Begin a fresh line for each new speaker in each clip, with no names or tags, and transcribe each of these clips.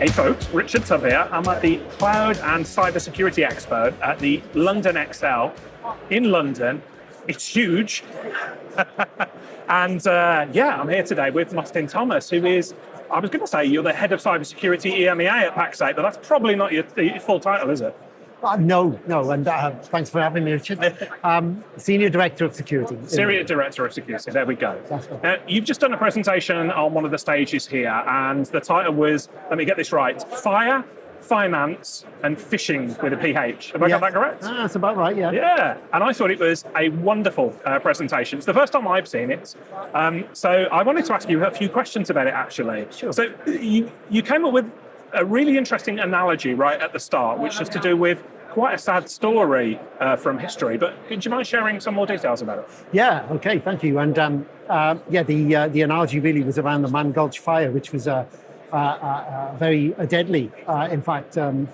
Hey folks, Richard Tubb here. I'm at the Cloud and Cybersecurity Expo at the London Excel in London. It's huge. And I'm here today with Martin Thomas, who is, I was going to say you're the head of cybersecurity EMEA at Pax8, but that's probably not your full title, is it?
No, and thanks for having me, Richard. Senior Director of Security.
Senior Director of Security, there we go.
Right.
You've just done a presentation on one of the stages here, and the title was, let me get this right, Fire, Finance, and Phishing with a PH. Have I got that correct?
That's about right, yeah.
Yeah, and I thought it was a wonderful presentation. It's the first time I've seen it. So I wanted to ask you a few questions about it, actually.
Sure.
So you came up with a really interesting analogy right at the start, which has to do with quite a sad story from history. But could you mind sharing some more details about it?
Yeah, okay, thank you. And the analogy really was around the Man Gulch fire, which was a very deadly,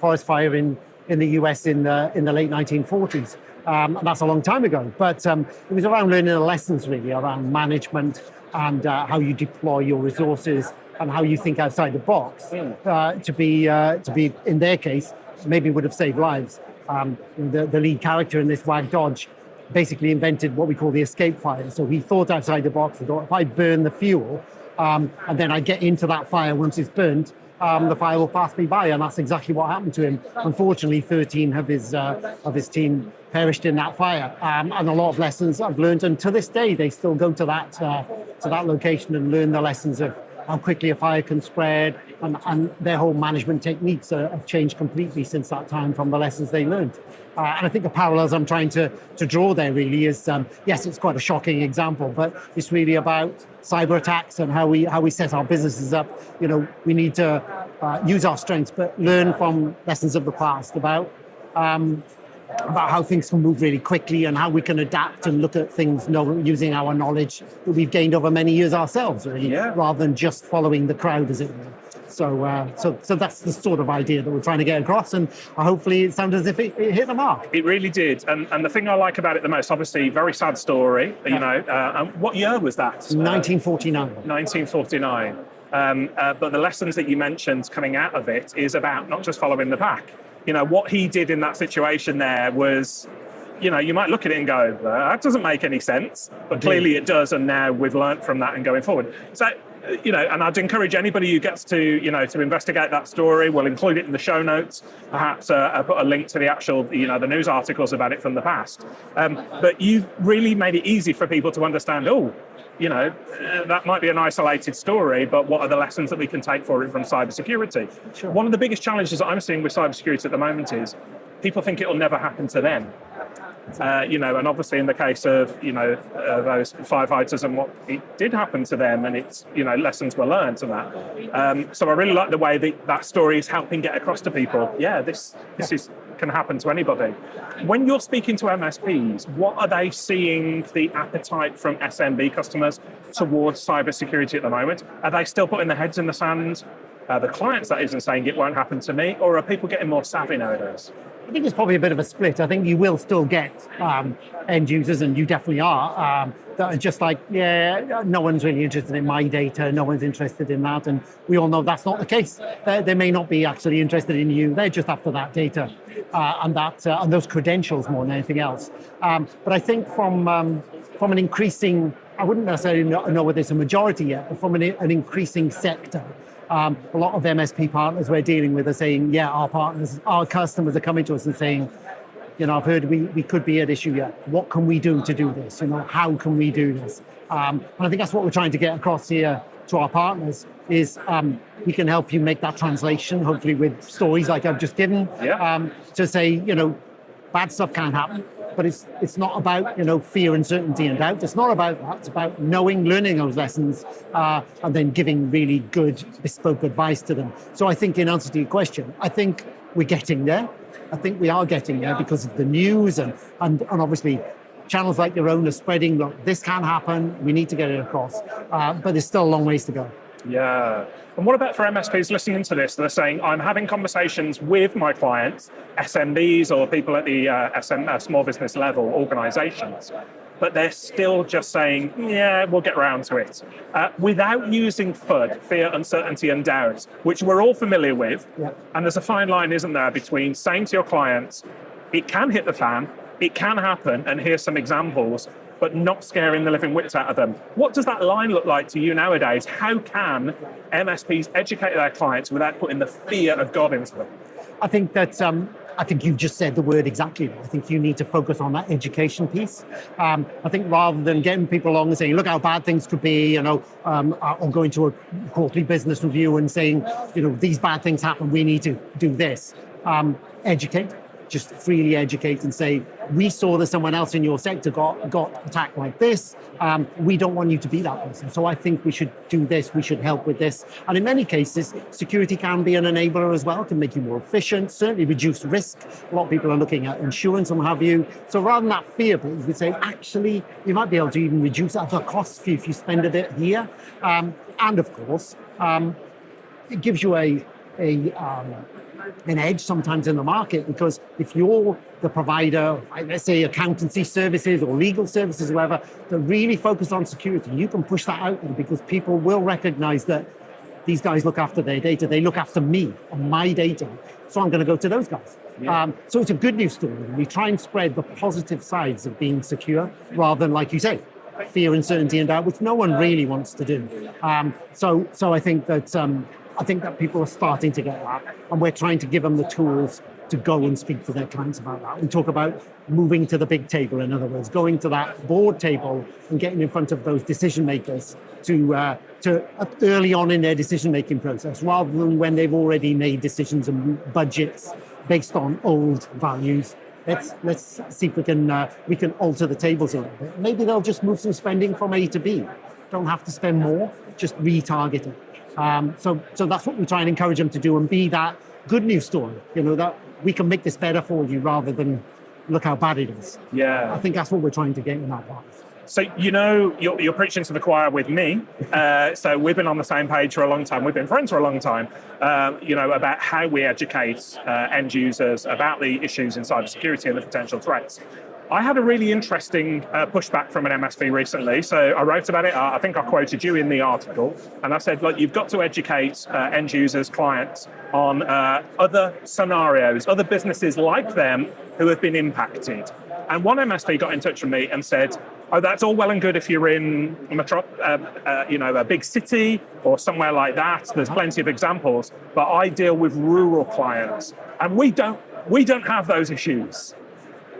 forest fire in the US in the late 1940s. And that's a long time ago. But it was around learning the lessons really around management and how you deploy your resources and how you think outside the box to be in their case maybe would have saved lives. The lead character in this, Wag Dodge, basically invented what we call the escape fire. So he thought outside the box and thought, if I burn the fuel and then I get into that fire once it's burnt, the fire will pass me by, and that's exactly what happened to him. Unfortunately, 13 of his team perished in that fire, and a lot of lessons I've learned. And to this day, they still go to that location and learn the lessons of how quickly a fire can spread, and their whole management techniques have changed completely since that time from the lessons they learned. And I think the parallels I'm trying to draw there really is, yes, it's quite a shocking example, but it's really about cyber attacks and how we set our businesses up. You know, we need to use our strengths, but learn from lessons of the past about how things can move really quickly and how we can adapt and look at things using our knowledge that we've gained over many years ourselves, really, rather than just following the crowd, as it were. So that's the sort of idea that we're trying to get across, and hopefully it sounded as if it hit the mark.
It really did, and the thing I like about it the most, obviously, very sad story. You know, what year was that?
1949.
1949. But the lessons that you mentioned coming out of it is about not just following the pack. You know, what he did in that situation there was, you know, you might look at it and go, that doesn't make any sense, but clearly it does, and now we've learnt from that and going forward. So, you know, and I'd encourage anybody who gets to, you know, to investigate that story. We'll include it in the show notes, perhaps put a link to the actual, you know, the news articles about it from the past. But you've really made it easy for people to understand, you know, that might be an isolated story, but what are the lessons that we can take for it from cybersecurity?
Sure.
One of the biggest challenges that I'm seeing with cybersecurity at the moment is people think it will never happen to them. You know, and obviously in the case of, you know, those firefighters and what it did happen to them, and it's, you know, lessons were learned and that. So I really like the way that story is helping get across to people. Yeah, this can happen to anybody. When you're speaking to MSPs, what are they seeing the appetite from SMB customers towards cybersecurity at the moment? Are they still putting their heads in the sand? The clients, that isn't saying it won't happen to me, or are people getting more savvy nowadays?
I think it's probably a bit of a split. I think you will still get end users, and you definitely are, that are just like, no one's really interested in my data, no one's interested in that, and we all know that's not the case. They may not be actually interested in you, they're just after that data and those credentials more than anything else. But I think from an increasing, I wouldn't necessarily know whether it's a majority yet, but from an increasing sector, a lot of MSP partners we're dealing with are saying, our customers are coming to us and saying, you know, I've heard we could be at issue here. What can we do to do this? You know, how can we do this? And I think that's what we're trying to get across here to our partners is we can help you make that translation, hopefully with stories like I've just given, to say, you know, bad stuff can happen. But it's not about, you know, fear, uncertainty, and doubt. It's not about that. It's about learning those lessons, and then giving really good bespoke advice to them. So I think, in answer to your question, I think we're getting there. I think we are getting there because of the news and obviously channels like your own are spreading. Look, this can happen. We need to get it across, but there's still a long ways to go.
Yeah. And what about for MSPs listening to this? They're saying, I'm having conversations with my clients, SMBs or people at the small business level, organizations. but they're still just saying, yeah, we'll get around to it, without using FUD, fear, uncertainty, and doubt, which we're all familiar with.
Yeah.
And there's a fine line, isn't there, between saying to your clients, it can hit the fan, it can happen, and here's some examples, but not scaring the living wits out of them. What does that line look like to you nowadays? How can MSPs educate their clients without putting the fear of God into them?
I think that I think you just said the word exactly. I think you need to focus on that education piece. I think rather than getting people along and saying, look how bad things could be, or going to a quarterly business review and saying, these bad things happen, we need to do this. Educate, just freely educate and say, we saw that someone else in your sector got attacked like this. We don't want you to be that person. So I think we should do this. We should help with this. And in many cases, security can be an enabler as well, can make you more efficient, certainly reduce risk. A lot of people are looking at insurance and what have you. So rather than that fear, you could say, actually, you might be able to even reduce other costs for you if you spend a bit here. And of course, it gives you an edge sometimes in the market, because if you're the provider of, let's say, accountancy services or legal services, or whatever, that really focus on security, you can push that out there because people will recognize that these guys look after their data, they look after me and my data, so I'm going to go to those guys. Yeah. So it's a good news story. We try and spread the positive sides of being secure rather than, like you say, fear, uncertainty, and doubt, which no one really wants to do. So I think that people are starting to get that, and we're trying to give them the tools to go and speak to their clients about that. We talk about moving to the big table, in other words, going to that board table and getting in front of those decision makers to early on in their decision-making process, rather than when they've already made decisions and budgets based on old values. Let's see if we can alter the tables a little bit. Maybe they'll just move some spending from A to B. Don't have to spend more, just retarget it. So that's what we try and encourage them to do, and be that good news story, that we can make this better for you rather than look how bad it is.
Yeah.
I think that's what we're trying to get in that part.
So, you're preaching to the choir with me. So we've been on the same page for a long time. We've been friends for a long time, about how we educate end users about the issues in cybersecurity and the potential threats. I had a really interesting pushback from an MSP recently. So I wrote about it. I think I quoted you in the article. And I said, look, you've got to educate end users, clients on other scenarios, other businesses like them who have been impacted. And one MSP got in touch with me and said, oh, that's all well and good if you're in a big city or somewhere like that. There's plenty of examples. But I deal with rural clients, and we don't have those issues.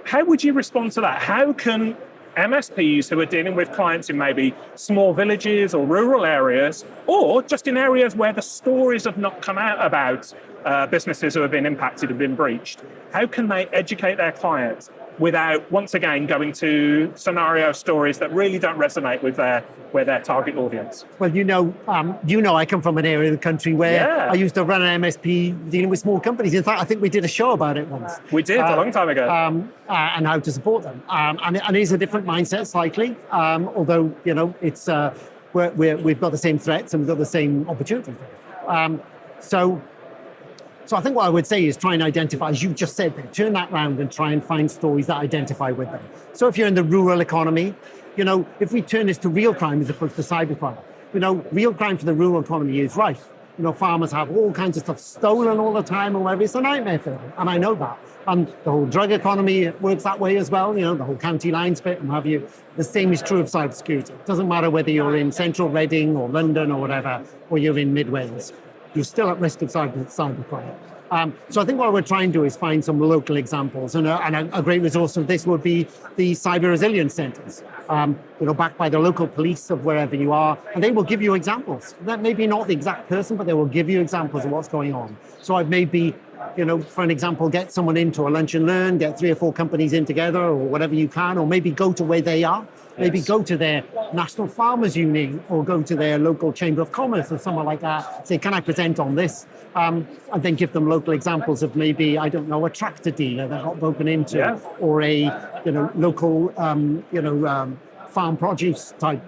How would you respond to that? How can MSPs who are dealing with clients in maybe small villages or rural areas, or just in areas where the stories have not come out about businesses who have been impacted, have been breached, how can they educate their clients without, once again, going to scenario stories that really don't resonate with their target audience?
Well, I come from an area of the country where I used to run an MSP dealing with small companies. In fact, I think we did a show about it once.
We did a long time ago.
And how to support them. And it is a different mindset slightly, although, it's we've got the same threats and we've got the same opportunities. So I think what I would say is try and identify, as you just said, turn that round and try and find stories that identify with them. So if you're in the rural economy, if we turn this to real crime as opposed to cyber crime, real crime for the rural economy is rife. Farmers have all kinds of stuff stolen all the time or whatever. It's a nightmare for them, and I know that. And the whole drug economy works that way as well, the whole county lines bit and what have you. The same is true of cybersecurity. It doesn't matter whether you're in central Reading or London or whatever, or you're in mid Wales. You're still at risk of cybercrime. So I think what we're trying to do is find some local examples, and a great resource of this would be the cyber resilience centres, backed by the local police of wherever you are, and they will give you examples. That may be not the exact person, but they will give you examples of what's going on. So I'd maybe, for an example, get someone into a lunch and learn, get 3 or 4 companies in together, or whatever you can, or maybe go to where they are. Maybe go to their National Farmers Union or go to their local Chamber of Commerce or somewhere like that. Say, can I present on this? And then give them local examples of maybe, I don't know, a tractor dealer that got broken into, or a local farm produce type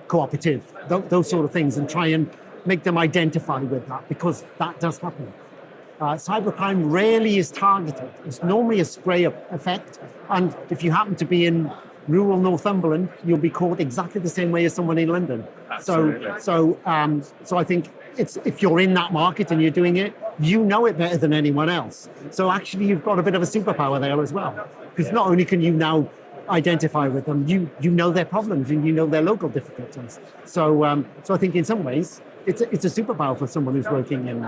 cooperative. Those sort of things, and try and make them identify with that, because that does happen. Cybercrime rarely is targeted. It's normally a spray effect, and if you happen to be in rural Northumberland, you'll be caught exactly the same way as someone in London.
Absolutely.
So I think if you're in that market and you're doing it, you know it better than anyone else. So actually, you've got a bit of a superpower there as well, because not only can you now identify with them, you know their problems and you know their local difficulties. So I think in some ways, it's a superpower for someone who's working in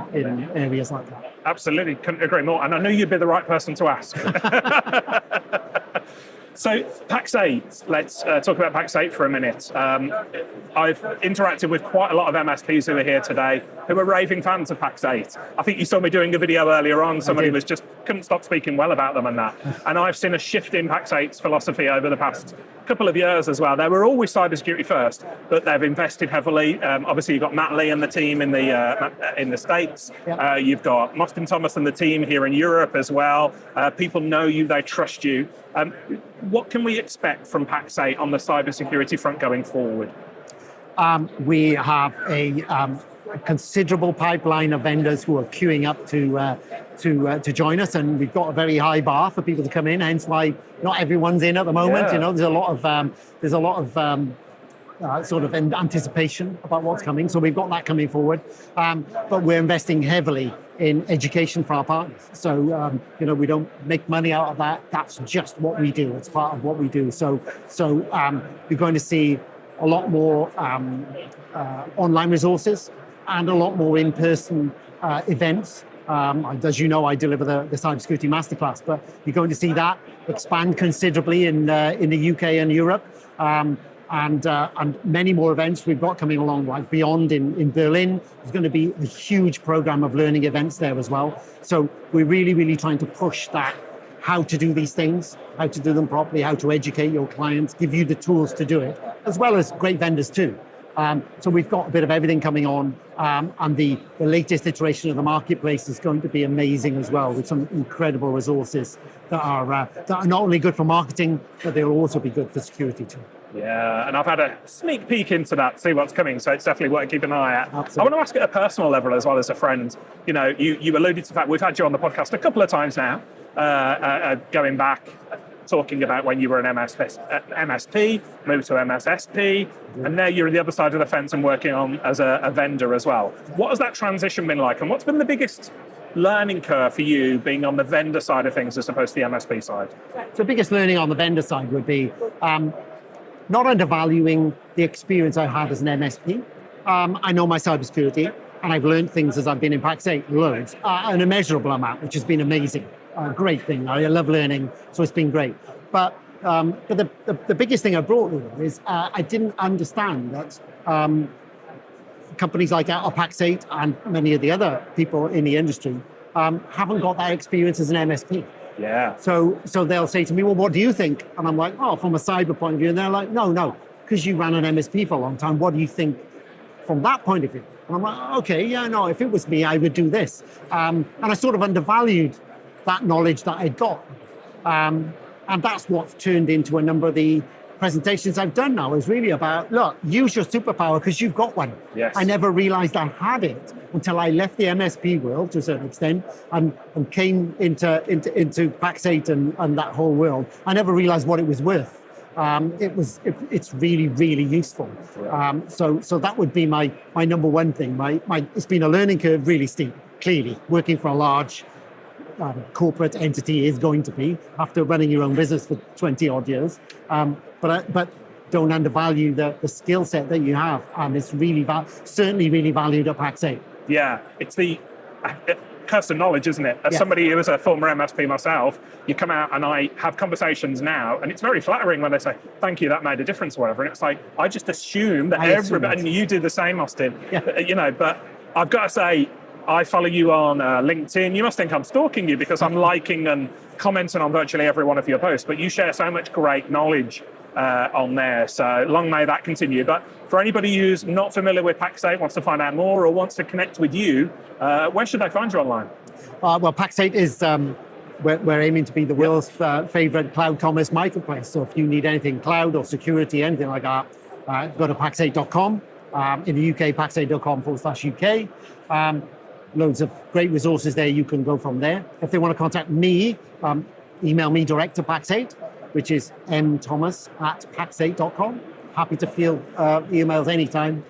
areas like that.
Absolutely, couldn't agree more. And I knew you'd be the right person to ask. So Pax8, let's talk about Pax8 for a minute. I've interacted with quite a lot of MSPs who are here today who are raving fans of Pax8. I think you saw me doing a video earlier on, somebody was just couldn't stop speaking well about them and that. And I've seen a shift in Pax8's philosophy over the past couple of years as well. They were always cybersecurity first, but they've invested heavily. Obviously, you've got Matt Lee and the team in the States.
Yeah.
You've got Mostyn Thomas and the team here in Europe as well. People know you, they trust you. What can we expect from Pax8 on the cybersecurity front going forward?
We have a considerable pipeline of vendors who are queuing up to join us, and we've got a very high bar for people to come in. Hence why not everyone's in at the moment.
Yeah.
You know, there's a lot of sort of anticipation about what's coming. So we've got that coming forward, but we're investing heavily in education for our partners. So you know, we don't make money out of that. That's just what we do. It's part of what we do. So you're going to see a lot more online resources and a lot more in-person events. As you know, I deliver the Cybersecurity Masterclass, but you're going to see that expand considerably in the UK and Europe. And many more events we've got coming along, like Beyond in Berlin. There's going to be a huge program of learning events there as well. So we're really, really trying to push that, how to do these things, how to do them properly, how to educate your clients, give you the tools to do it, as well as great vendors too. So we've got a bit of everything coming on, and the latest iteration of the marketplace is going to be amazing as well, with some incredible resources that are not only good for marketing, but they'll also be good for security too.
Yeah, and I've had a sneak peek into that, see what's coming, so it's definitely worth keeping an eye at.
Absolutely.
I want to ask at a personal level as well as a friend. You know, you alluded to the fact we've had you on the podcast a couple of times now, going back, talking about when you were an MSP, moved to MSSP, and now you're on the other side of the fence and working on as a vendor as well. What has that transition been like, and what's been the biggest learning curve for you being on the vendor side of things as opposed to the MSP side?
So the biggest learning on the vendor side would be not undervaluing the experience I had as an MSP. I know my cybersecurity, and I've learned things as I've been in Pax8, loads, an immeasurable amount, which has been amazing. Great thing. I love learning, so it's been great. But the biggest thing I brought with it is I didn't understand that companies like Pax8 and many of the other people in the industry haven't got that experience as an MSP.
Yeah.
So they'll say to me, well, what do you think? And I'm like, oh, from a cyber point of view. And they're like, no, because you ran an MSP for a long time. What do you think from that point of view? And I'm like, okay, yeah, no, if it was me, I would do this. And I sort of undervalued that knowledge that I'd got. And that's what's turned into a number of the presentations I've done now, is really about, look, use your superpower because you've got one.
Yes.
I never realized I had it until I left the MSP world to a certain extent and came into Pax8 and that whole world. I never realized what it was worth. It's really, really useful. So that would be my number one thing. It's been a learning curve, really steep, clearly. Working for a large corporate entity is going to be, after running your own business for 20 odd years. But don't undervalue the skill set that you have. And it's really, certainly really valued at Pax8.
Yeah, it's the custom knowledge, isn't it? As somebody who was a former MSP myself, you come out and I have conversations now, and it's very flattering when they say, thank you, that made a difference or whatever. And it's like, I just assume that everybody, and you do the same, Mostyn, you know, but I've got to say, I follow you on LinkedIn. You must think I'm stalking you because I'm liking and commenting on virtually every one of your posts, but you share so much great knowledge on there. So long may that continue. But for anybody who's not familiar with Pax8, wants to find out more or wants to connect with you, where should they find you online?
Well, Pax8 is, we're aiming to be the world's favorite cloud commerce marketplace. So if you need anything cloud or security, anything like that, go to pax8.com. In the UK, pax8.com/UK. Loads of great resources there. You can go from there. If they want to contact me, email me direct to Pax8. which is mthomas@pax8.com. Happy to field emails anytime.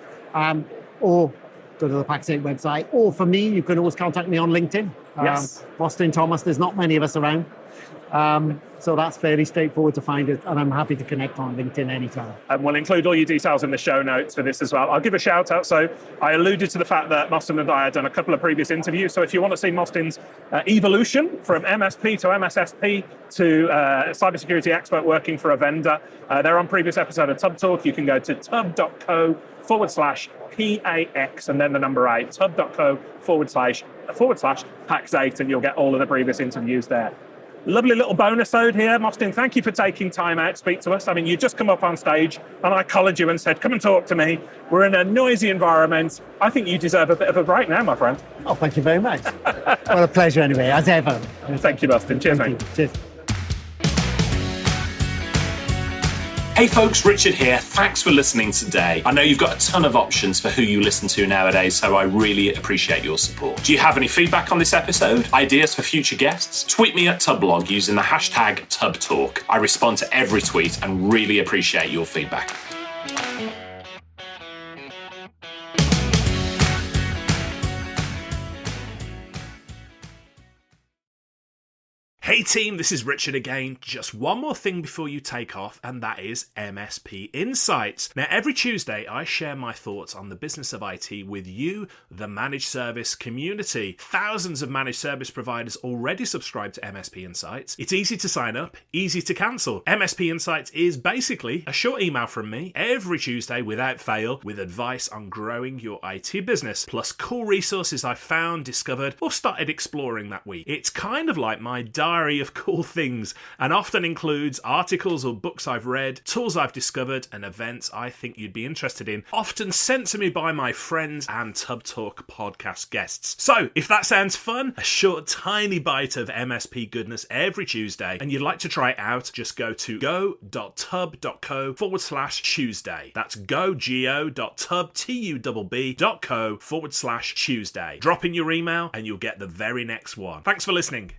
Or go to the Pax8 website. Or for me, you can always contact me on LinkedIn.
Yes.
Austin Thomas, there's not many of us around. So that's fairly straightforward to find it, and I'm happy to connect on LinkedIn anytime.
And we'll include all your details in the show notes for this as well. I'll give a shout out. So I alluded to the fact that Mostyn and I had done a couple of previous interviews. So if you want to see Mostyn's evolution from MSP to MSSP to cybersecurity expert working for a vendor, they're on previous episode of Tub Talk. You can go to tub.co/PAX and then the number 8, tub.co/PAX8, and you'll get all of the previous interviews there. Lovely little bonus-ode here. Mostyn, thank you for taking time out to speak to us. I mean, you just come up on stage and I collared you and said, come and talk to me. We're in a noisy environment. I think you deserve a bit of a break now, my friend.
Oh, thank you very much. Well, a pleasure anyway, as ever.
Thank you, Mostyn. Cheers,
Thank
mate.
you. Cheers.
Hey folks, Richard here. Thanks for listening today. I know you've got a ton of options for who you listen to nowadays, so I really appreciate your support. Do you have any feedback on this episode? Ideas for future guests? Tweet me at Tublog using the hashtag TubTalk. I respond to every tweet and really appreciate your feedback. Hey team, this is Richard again. Just one more thing before you take off, and that is MSP Insights. Now, every Tuesday, I share my thoughts on the business of IT with you, the managed service community. Thousands of managed service providers already subscribe to MSP Insights. It's easy to sign up, easy to cancel. MSP Insights is basically a short email from me every Tuesday without fail with advice on growing your IT business, plus cool resources I've found, discovered, or started exploring that week. It's kind of like my diary of cool things, and often includes articles or books I've read, tools I've discovered, and events I think you'd be interested in, often sent to me by my friends and Tub Talk podcast guests. So, if that sounds fun, a short tiny bite of MSP goodness every Tuesday, and you'd like to try it out, just go to go.tub.co/Tuesday. That's go.tub.co/Tuesday. Drop in your email and you'll get the very next one. Thanks for listening.